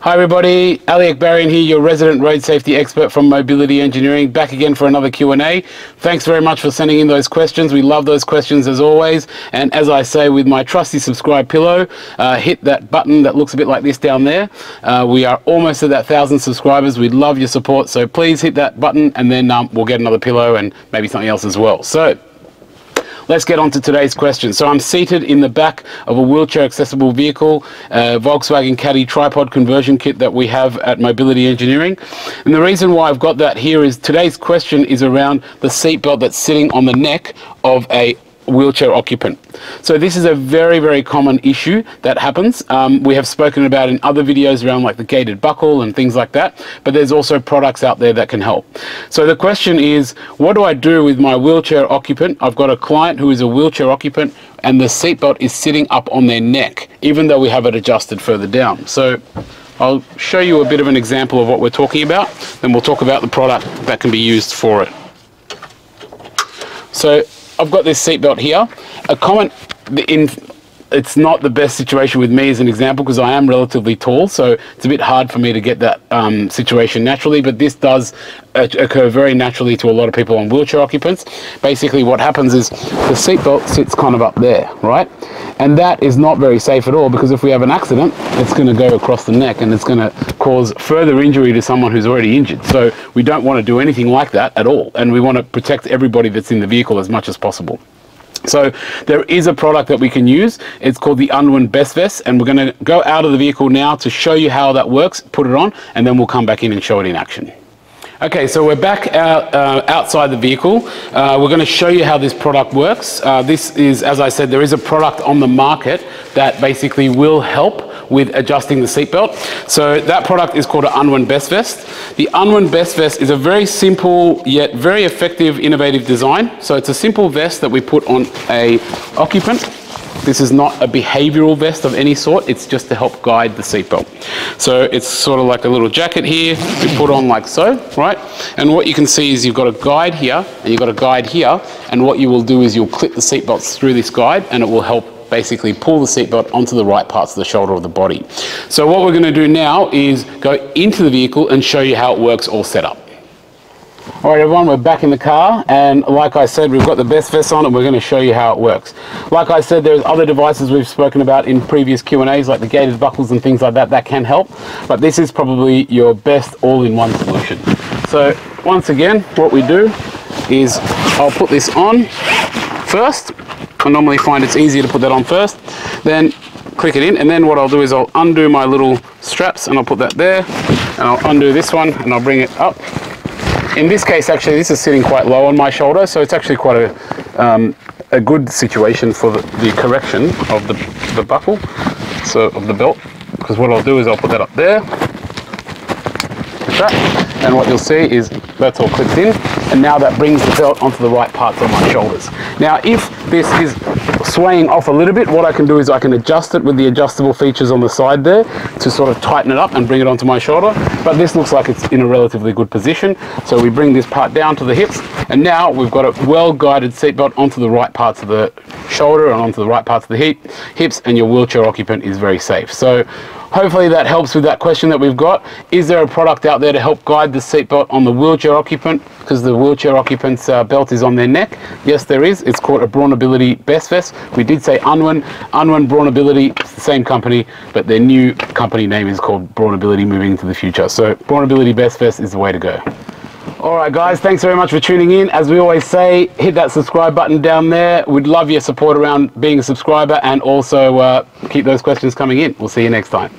Hi everybody, Ali Akbarian here, your resident road safety expert from Mobility Engineering, back again for another Q&A. Thanks very much for sending in those questions. We love those questions as always. And as I say with my trusty subscribe pillow, hit that button that looks a bit like this down there. We are almost at that 1,000 subscribers. We'd love your support, so please hit that button and then we'll get another pillow and maybe something else as well. So let's get on to today's question. So I'm seated in the back of a wheelchair accessible vehicle, Volkswagen Caddy tripod conversion kit that we have at Mobility Engineering. And the reason why I've got that here is today's question is around the seatbelt that's sitting on the neck of a wheelchair occupant. So this is a very, very common issue that happens. We have spoken about in other videos around like the gated buckle and things like that, but there's also products out there that can help. So the question is, what do I do with my wheelchair occupant? I've got a client who is a wheelchair occupant and the seatbelt is sitting up on their neck, even though we have it adjusted further down. So I'll show you a bit of an example of what we're talking about, then we'll talk about the product that can be used for it. So I've got this seatbelt here. A comment it's not the best situation with me as an example because I am relatively tall, so it's a bit hard for me to get that situation naturally, but this does occur very naturally to a lot of people on wheelchair occupants. Basically what happens is the seatbelt sits kind of up there, right? And that is not very safe at all, because if we have an accident, it's going to go across the neck and it's going to cause further injury to someone who's already injured. So we don't want to do anything like that at all, and we want to protect everybody that's in the vehicle as much as possible. So there is a product that we can use. It's called the Unwin Best Vest, and we're going to go out of the vehicle now to show you how that works, put it on, and then we'll come back in and show it in action. Okay, so we're back outside the vehicle. We're going to show you how this product works. This is, as I said, there is a product on the market that basically will help with adjusting the seatbelt. So that product is called an Unwin Best Vest. The Unwin Best Vest is a very simple yet very effective, innovative design. So it's a simple vest that we put on a occupant. This is not a behavioral vest of any sort, it's just to help guide the seatbelt. So it's sort of like a little jacket here, you put on like so, right? And what you can see is you've got a guide here, and you've got a guide here, and what you will do is you'll clip the seatbelts through this guide, and it will help basically pull the seatbelt onto the right parts of the shoulder of the body. So what we're going to do now is go into the vehicle and show you how it works all set up. Alright everyone, we're back in the car, and like I said, we've got the Best Vest on and we're going to show you how it works. Like I said, there's other devices we've spoken about in previous Q&As, like the gated buckles and things like that, that can help, but this is probably your best all-in-one solution. So once again, what we do is I'll put this on first. I normally find it's easier to put that on first, then click it in, and then what I'll do is I'll undo my little straps and I'll put that there, and I'll undo this one and I'll bring it up. In this case, actually, this is sitting quite low on my shoulder, so it's actually quite a good situation for the correction of the buckle, so of the belt, because what I'll do is I'll put that up there, like that, and what you'll see is that's all clipped in, and now that brings the belt onto the right parts of my shoulders. Now, if this is swaying off a little bit, what I can do is I can adjust it with the adjustable features on the side there to sort of tighten it up and bring it onto my shoulder, but this looks like it's in a relatively good position. So we bring this part down to the hips, and now we've got a well-guided seatbelt onto the right parts of the shoulder and onto the right parts of the hips, and your wheelchair occupant is very safe. So hopefully that helps with that question that we've got. Is there a product out there to help guide the seatbelt on the wheelchair occupant, because the wheelchair occupant's belt is on their neck? Yes, there is. It's called a Brawnability Best Vest. We did say Unwin. Unwin Brawnability, it's the same company, but their new company name is called Brawnability moving into the future. So Brawnability Best Vest is the way to go. Alright guys, thanks very much for tuning in. As we always say, hit that subscribe button down there. We'd love your support around being a subscriber, and also keep those questions coming in. We'll see you next time.